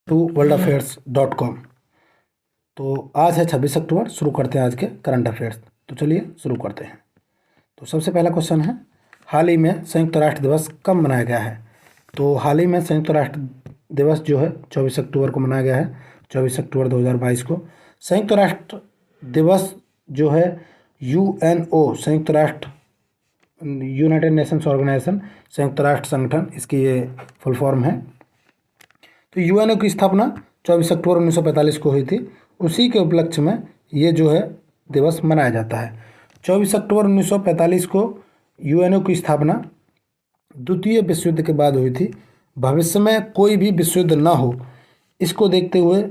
To worldaffairs.com। तो आज है 26 अक्टूबर। शुरू करते हैं आज के करंट अफेयर्स। तो चलिए शुरू करते हैं। तो सबसे पहला क्वेश्चन है, हाल ही में संयुक्त राष्ट्र दिवस कब मनाया गया है? तो हाल ही में संयुक्त राष्ट्र दिवस जो है 24 अक्टूबर को मनाया गया है। 24 अक्टूबर 2022 को संयुक्त राष्ट्र दिवस जो है यूएनओ, संयुक्त राष्ट्र यूनाइटेड नेशंस ऑर्गेनाइजेशन, संयुक्त राष्ट्र संगठन, इसकी ये फुल फॉर्म है। तो यूएनओ की स्थापना 24 अक्टूबर 1945 को हुई थी। उसी के उपलक्ष्य में ये जो है दिवस मनाया जाता है। 24 अक्टूबर 1945 को यूएनओ की स्थापना द्वितीय विश्व युद्ध के बाद हुई थी। भविष्य में कोई भी विश्व युद्ध ना हो, इसको देखते हुए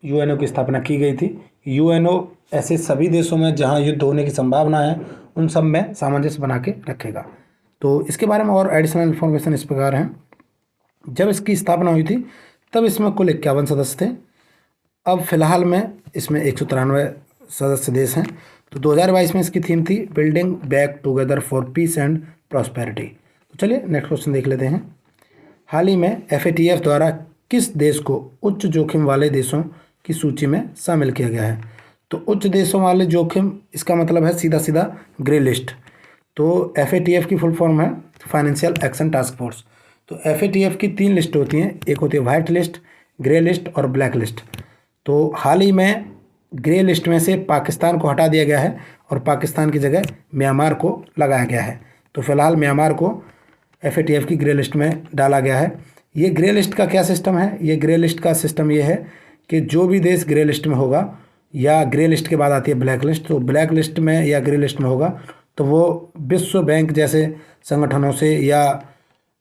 यूएनओ की स्थापना की गई थी। यूएनओ ऐसे सभी देशों में जहां युद्ध होने की संभावना है, उन सब में सामंजस्य बना के रखेगा। तो इसके बारे में और एडिशनल इन्फॉर्मेशन इस प्रकार हैं। जब इसकी स्थापना हुई थी तब इसमें कुल 51 सदस्य थे। अब फिलहाल में इसमें 193 सदस्य देश हैं। तो 2022 में इसकी थीम थी building back together for piece and prosperity. तो चलिए नेक्स्ट क्वेश्चन देख लेते हैं। हाल ही में FATF द्वारा किस देश को उच्च जोखिम वाले देशों की सूची में शामिल किया गया है? तो उच्च देशों वाले जोखिम, इसका मतलब है सीधा सीधा ग्रे लिस्ट। तो FATF की फुल फॉर्म है फाइनेंशियल एक्शन टास्क फोर्स। तो FATF की 3 लिस्ट होती हैं, एक होती है वाइट लिस्ट, ग्रे लिस्ट और ब्लैक लिस्ट। तो हाल ही में ग्रे लिस्ट में से पाकिस्तान को हटा दिया गया है और पाकिस्तान की जगह म्यांमार को लगाया गया है। तो फिलहाल म्यांमार को FATF की ग्रे लिस्ट में डाला गया है। ये ग्रे लिस्ट का क्या सिस्टम है? ये ग्रे लिस्ट का सिस्टम ये है कि जो भी देश ग्रे लिस्ट में होगा या ग्रे लिस्ट के बाद आती है ब्लैक लिस्ट, तो ब्लैक लिस्ट में या ग्रे लिस्ट में होगा तो वो विश्व बैंक जैसे संगठनों से या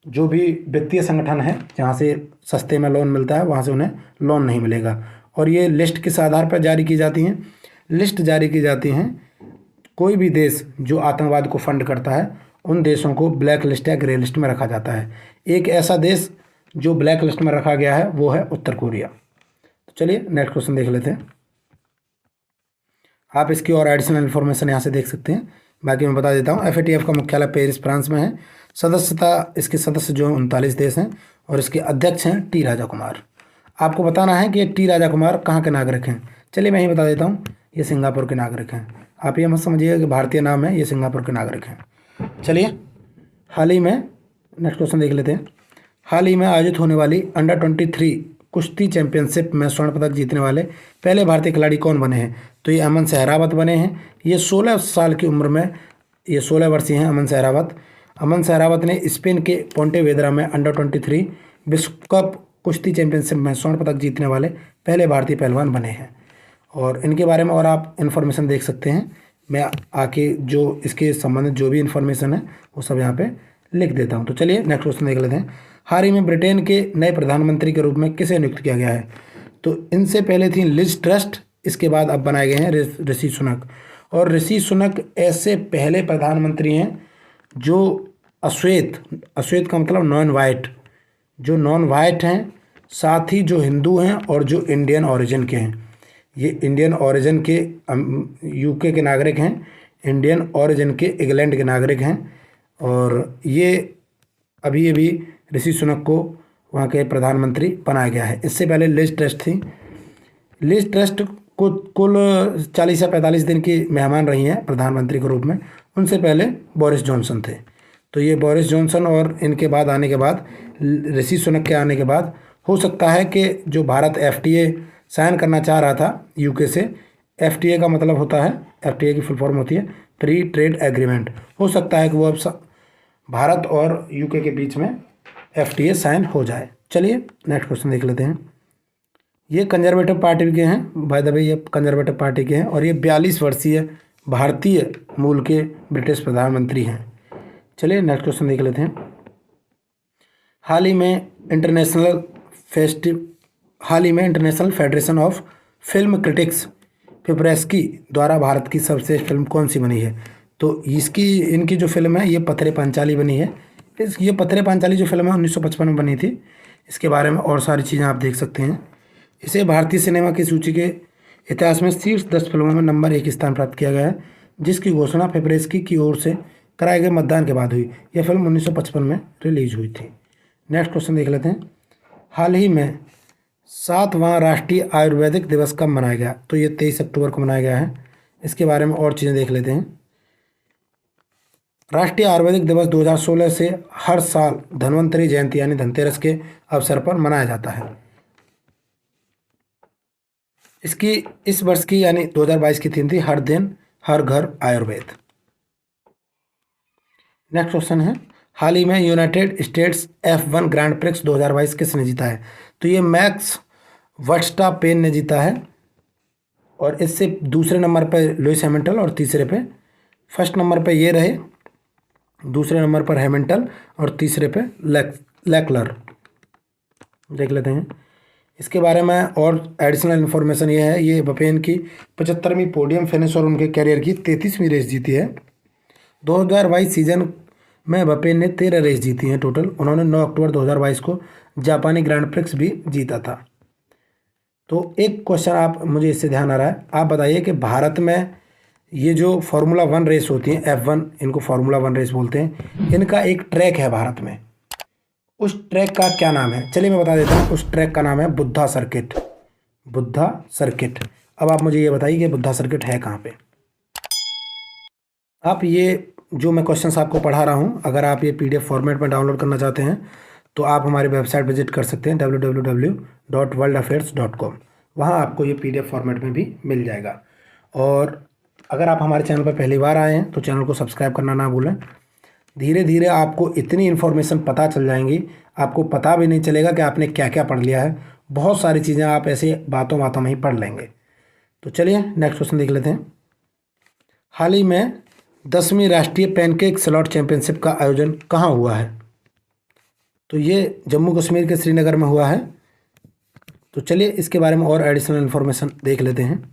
जो भी वित्तीय संगठन है जहाँ से सस्ते में लोन मिलता है, वहाँ से उन्हें लोन नहीं मिलेगा। और ये लिस्ट किस आधार पर जारी की जाती हैं? लिस्ट जारी की जाती हैं कोई भी देश जो आतंकवाद को फंड करता है, उन देशों को ब्लैक लिस्ट या ग्रे लिस्ट में रखा जाता है। एक ऐसा देश जो ब्लैक लिस्ट में रखा गया है वो है उत्तर कोरिया। तो चलिए नेक्स्ट क्वेश्चन देख लेते हैं। आप इसकी और एडिशनल इन्फॉर्मेशन यहाँ से देख सकते हैं। बाकी मैं बता देता हूँ, FATF का मुख्यालय पेरिस फ्रांस में है। सदस्यता, इसके सदस्य जो 39 देश हैं और इसके अध्यक्ष हैं टी राजा कुमार। आपको बताना है कि ये टी राजा कुमार कहाँ के नागरिक हैं। चलिए मैं ही बता देता हूँ, ये सिंगापुर के नागरिक हैं। आप ये मत समझिएगा कि भारतीय नाम है, ये सिंगापुर के नागरिक हैं। चलिए हाल ही में नेक्स्ट क्वेश्चन देख लेते हैं। हाल ही में आयोजित होने वाली अंडर 23 कुश्ती चैंपियनशिप में स्वर्ण पदक जीतने वाले पहले भारतीय खिलाड़ी कौन बने हैं? तो ये अमन सहरावत बने हैं। ये 16 साल की उम्र में, ये 16 वर्षीय हैं अमन सहरावत। अमन सहरावत ने स्पेन के पोंटेवेद्रा में अंडर 23 विश्व कप कुश्ती चैंपियनशिप में स्वर्ण पदक जीतने वाले पहले भारतीय पहलवान बने हैं। और इनके बारे में और आप इन्फॉर्मेशन देख सकते हैं। मैं आके जो इसके संबंधित जो भी इन्फॉर्मेशन है वो सब यहाँ पे लिख देता हूँ। तो चलिए नेक्स्ट क्वेश्चन देख लेते हैं। हाल ही में ब्रिटेन के नए प्रधानमंत्री के रूप में किसे नियुक्त किया गया है? तो इनसे पहले थी लिज ट्रस्ट, इसके बाद अब बनाए गए हैं ऋषि सुनक। और ऋषि सुनक ऐसे पहले प्रधानमंत्री हैं जो अश्वेत का मतलब नॉन वाइट, जो नॉन वाइट हैं, साथ ही जो हिंदू हैं और जो इंडियन ओरिजिन के हैं। ये इंडियन ओरिजिन के UK के नागरिक हैं, इंडियन ओरिजिन के इंग्लैंड के नागरिक हैं। और ये अभी ऋषि सुनक को वहाँ के प्रधानमंत्री बनाया गया है। इससे पहले लिज ट्रस्ट थी। लिज ट्रस्ट को कुल 40 या 45 दिन की मेहमान रही हैं प्रधानमंत्री के रूप में। उनसे पहले बोरिस जॉनसन थे। तो ये बोरिस जॉनसन और इनके बाद आने के बाद, ऋषि सुनक के आने के बाद हो सकता है कि जो भारत FTA साइन करना चाह रहा था UK से, FTA का मतलब होता है, FTA की फुल फॉर्म होती है फ्री ट्रेड एग्रीमेंट। हो सकता है कि वो अब भारत और UK के बीच में FTA साइन हो जाए। चलिए नेक्स्ट क्वेश्चन देख लेते हैं। ये कंजर्वेटिव पार्टी के हैं, बाय द वे ये कंजर्वेटिव पार्टी के हैं। और ये 42 वर्षीय भारतीय मूल के ब्रिटिश प्रधानमंत्री हैं। चलिए नेक्स्ट क्वेश्चन देख लेते हैं। हाल ही में international federation of film critics FIPRESCI द्वारा भारत की सर्वश्रेष्ठ फिल्म कौन सी बनी है? तो इनकी जो फिल्म है ये पत्थरे पांचाली बनी है। ये पत्थरे पांचाली जो फिल्म है 1955 में बनी थी। इसके बारे में और सारी चीज़ें आप देख सकते हैं। इसे भारतीय सिनेमा की सूची के इतिहास में शीर्ष 10 फिल्मों में नंबर 1 स्थान प्राप्त किया गया है, जिसकी घोषणा FIPRESCI की ओर से कराए गए मतदान के बाद हुई। यह फिल्म 1955 में रिलीज हुई थी। नेक्स्ट क्वेश्चन देख लेते हैं। हाल ही में 7वां राष्ट्रीय आयुर्वेदिक दिवस कब मनाया गया? तो ये 23 अक्टूबर को मनाया गया है। इसके बारे में और चीज़ें देख लेते हैं। राष्ट्रीय आयुर्वेदिक दिवस 2016 से हर साल धन्वंतरी जयंती यानी धनतेरस के अवसर पर मनाया जाता है। इसकी इस वर्ष की यानी 2022 की थीम थी हर दिन हर घर आयुर्वेद। नेक्स्ट क्वेश्चन है, हाल ही में United states F1 grand prix 2022 किसने जीता है? तो ये मैक्स वर्स्टापेन ने जीता है, और इससे दूसरे नंबर पर लुइस हैमिल्टन और तीसरे पे, फर्स्ट नंबर पे ये रहे, दूसरे नंबर पर हैमिल्टन और तीसरे पे लेक्लर। देख लेते हैं इसके बारे में और एडिशनल इन्फॉर्मेशन ये है, ये वपेन की 75वीं पोडियम फिनिश और उनके कैरियर की 33वीं रेस जीती है। 2022 सीजन में वपेन ने 13 रेस जीती हैं टोटल। उन्होंने 9 अक्टूबर 2022 को जापानी ग्रैंड प्रिक्स भी जीता था। तो एक क्वेश्चन आप मुझे इससे ध्यान आ रहा है, आप बताइए कि भारत में ये जो फार्मूला 1 रेस होती हैं F1, इनको फार्मूला 1 रेस बोलते हैं, इनका एक ट्रैक है भारत में, उस ट्रैक का क्या नाम है? चलिए मैं बता देता हूँ, उस ट्रैक का नाम है बुद्धा सर्किट। बुद्धा सर्किट। अब आप मुझे ये बताइए कि बुद्धा सर्किट है कहाँ पे? आप ये जो मैं क्वेश्चंस आपको पढ़ा रहा हूँ, अगर आप ये PDF फॉर्मेट में डाउनलोड करना चाहते हैं तो आप हमारी वेबसाइट विजिट कर सकते हैं www.worldaffairs.com। वहाँ आपको ये PDF फॉर्मेट में भी मिल जाएगा। और अगर आप हमारे चैनल पर पहली बार आए हैं तो चैनल को सब्सक्राइब करना ना भूलें। धीरे धीरे आपको इतनी इन्फॉर्मेशन पता चल जाएंगी, आपको पता भी नहीं चलेगा कि आपने क्या क्या पढ़ लिया है। बहुत सारी चीज़ें आप ऐसे बातों बातों में ही पढ़ लेंगे। तो चलिए नेक्स्ट क्वेश्चन देख लेते हैं। हाल ही में 10वीं राष्ट्रीय पैनकेक स्लॉट चैंपियनशिप का आयोजन कहाँ हुआ है? तो ये जम्मू कश्मीर के श्रीनगर में हुआ है। तो चलिए इसके बारे में और एडिशनल इन्फॉर्मेशन देख लेते हैं।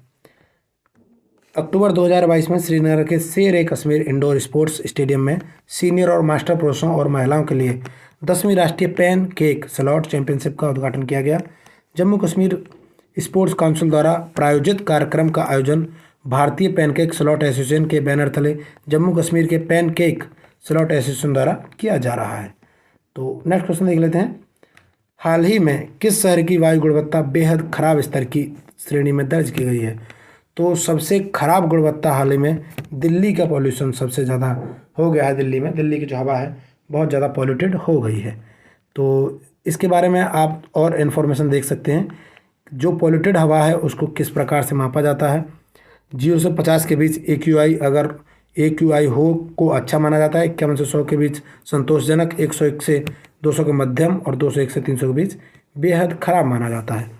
अक्टूबर 2022 में श्रीनगर के शेर-ए-कश्मीर इंडोर स्पोर्ट्स स्टेडियम में सीनियर और मास्टर पुरुषों और महिलाओं के लिए 10वीं राष्ट्रीय पैन केक स्लॉट चैंपियनशिप का उद्घाटन किया गया। जम्मू कश्मीर स्पोर्ट्स काउंसिल द्वारा प्रायोजित कार्यक्रम का आयोजन भारतीय पैनकेक स्लॉट एसोसिएशन के बैनर तले जम्मू कश्मीर के पैनकेक स्लॉट एसोसिएशन द्वारा किया जा रहा है। तो नेक्स्ट क्वेश्चन देख लेते हैं। हाल ही में किस शहर की वायु गुणवत्ता बेहद खराब स्तर की श्रेणी में दर्ज की गई है? तो सबसे खराब गुणवत्ता हाल ही में दिल्ली का पॉल्यूशन सबसे ज़्यादा हो गया है। दिल्ली में, दिल्ली की जो हवा है बहुत ज़्यादा पॉल्यूटेड हो गई है। तो इसके बारे में आप और इन्फॉर्मेशन देख सकते हैं। जो पॉल्यूटेड हवा है उसको किस प्रकार से मापा जाता है। 0 से 50 के बीच AQI, अगर AQI हो को अच्छा माना जाता है। 51 से 100 के बीच संतोषजनक, 101 से 200 के मध्यम और 201 से 300 के बीच बेहद खराब माना जाता है।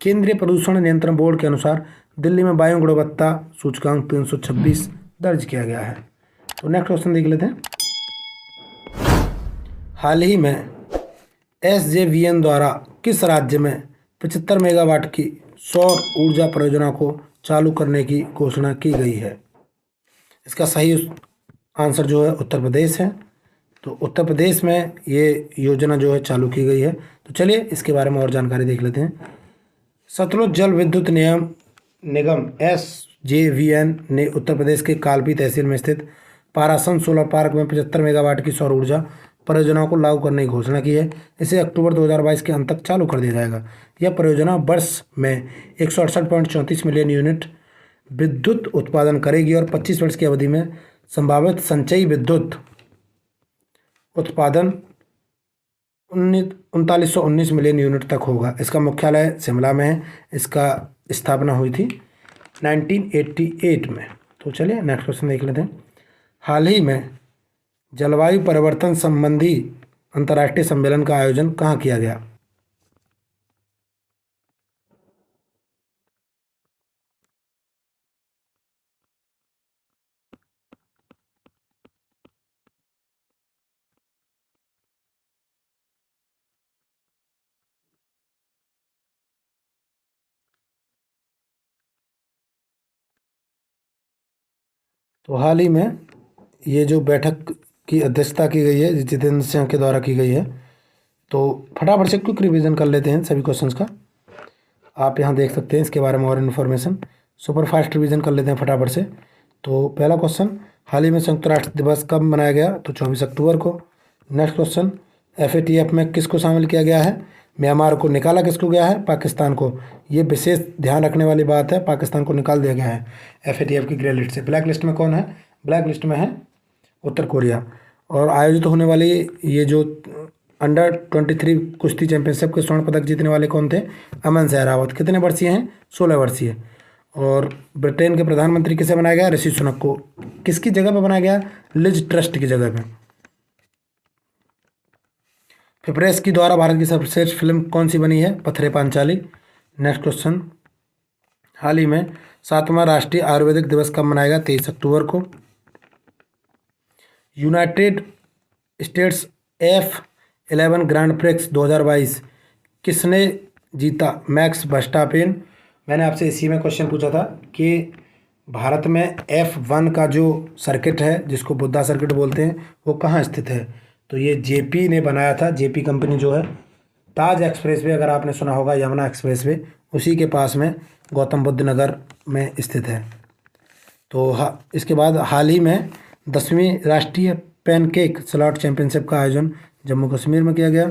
केंद्रीय प्रदूषण नियंत्रण बोर्ड के अनुसार दिल्ली में वायु गुणवत्ता सूचकांक 326 दर्ज किया गया है। तो नेक्स्ट क्वेश्चन देख लेते हैं। हाल ही में SJVN द्वारा किस राज्य में 75 मेगावाट की सौर ऊर्जा परियोजना को चालू करने की घोषणा की गई है? इसका सही आंसर जो है उत्तर प्रदेश है। तो उत्तर प्रदेश में ये योजना जो है चालू की गई है। तो चलिए इसके बारे में और जानकारी देख लेते हैं। सतलुज जल विद्युत निगम SJVN ने उत्तर प्रदेश के कालपी तहसील में स्थित पारासन सोलर पार्क में 75 मेगावाट की सौर ऊर्जा परियोजनाओं को लागू करने की घोषणा की है। इसे अक्टूबर 2022 के अंत तक चालू कर दिया जाएगा। यह परियोजना वर्ष में 168.34 मिलियन यूनिट विद्युत उत्पादन करेगी और 25 वर्ष की अवधि में संभावित संचयी विद्युत उत्पादन 3919 मिलियन यूनिट तक होगा। इसका मुख्यालय शिमला में है। इसका स्थापना हुई थी 1988 में। तो चलिए नेक्स्ट क्वेश्चन देख लेते हैं। हाल ही में जलवायु परिवर्तन संबंधी अंतर्राष्ट्रीय सम्मेलन का आयोजन कहाँ किया गया? तो हाल ही में ये जो बैठक की अध्यक्षता की गई है जितेंद्र सिंह के द्वारा की गई है। तो फटाफट से क्विक रिवीजन कर लेते हैं सभी क्वेश्चंस का। आप यहाँ देख सकते हैं इसके बारे में और इन्फॉर्मेशन। सुपर फास्ट रिवीजन कर लेते हैं फटाफट से। तो पहला क्वेश्चन, हाल ही में संयुक्त राष्ट्र दिवस कब मनाया गया? तो 24 अक्टूबर को। नेक्स्ट क्वेश्चन, FATF में किसको शामिल किया गया है? म्यांमार को निकाला किसको गया है? पाकिस्तान को। ये विशेष ध्यान रखने वाली बात है, पाकिस्तान को निकाल दिया गया है FATF की ग्रे लिस्ट से। ब्लैक लिस्ट में कौन है? ब्लैक लिस्ट में है उत्तर कोरिया। और आयोजित होने वाली ये जो अंडर 23 कुश्ती चैंपियनशिप के स्वर्ण पदक जीतने वाले कौन थे? अमन सहरावत। कितने वर्षीय हैं? 16 वर्षीय। और ब्रिटेन के प्रधानमंत्री किसे बनाया गया? ऋषि सुनक को। किसकी जगह पर बनाया गया? लिज ट्रस्ट की जगह पे। फिप्रेस की द्वारा भारत की सर्वश्रेष्ठ फिल्म कौन सी बनी है? पत्थरे पांचाली। नेक्स्ट क्वेश्चन, हाल ही में 7वां राष्ट्रीय आयुर्वेदिक दिवस कब मनाया गया? 23 अक्टूबर को। United states F11 grand prix 2022 किसने जीता? Max Verstappen. मैंने आपसे इसी में क्वेश्चन पूछा था कि भारत में F1 का जो सर्किट है, जिसको बुद्धा सर्किट बोलते हैं, वो कहाँ स्थित है? तो ये JP ने बनाया था। JP कंपनी जो है, ताज एक्सप्रेसवे अगर आपने सुना होगा, यमुना एक्सप्रेसवे, उसी के पास में गौतम बुद्ध नगर में स्थित है। तो इसके बाद हाल ही में 10वीं राष्ट्रीय पैनकेक सलाड चैंपियनशिप का आयोजन जम्मू कश्मीर में किया गया।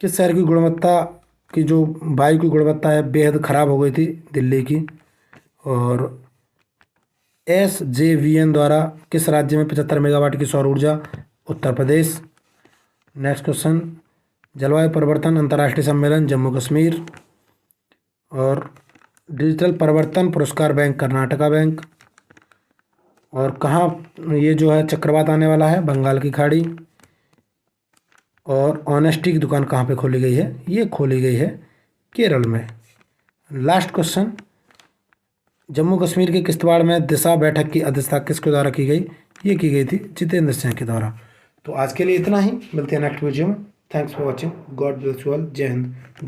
किस शहर की गुणवत्ता की जो वायु की गुणवत्ता है बेहद ख़राब हो गई थी? दिल्ली की। और SJVN द्वारा किस राज्य में 75 मेगावाट की सौर ऊर्जा? उत्तर प्रदेश। नेक्स्ट क्वेश्चन, जलवायु परिवर्तन अंतर्राष्ट्रीय सम्मेलन जम्मू कश्मीर। और डिजिटल परिवर्तन पुरस्कार बैंक कर्नाटका बैंक। और कहाँ ये जो है चक्रवात आने वाला है? बंगाल की खाड़ी। और ऑनेस्टी की दुकान कहाँ पे खोली गई है? ये खोली गई है केरल में। लास्ट क्वेश्चन, जम्मू कश्मीर के किश्तवाड़ में दिशा बैठक की अध्यक्षता किसके द्वारा की गई? ये की गई थी जितेंद्र सिंह के द्वारा। तो आज के लिए इतना ही, मिलते हैं नेक्स्ट वीडियो में। Thanks for watching, God bless you all. जय हिंद, जय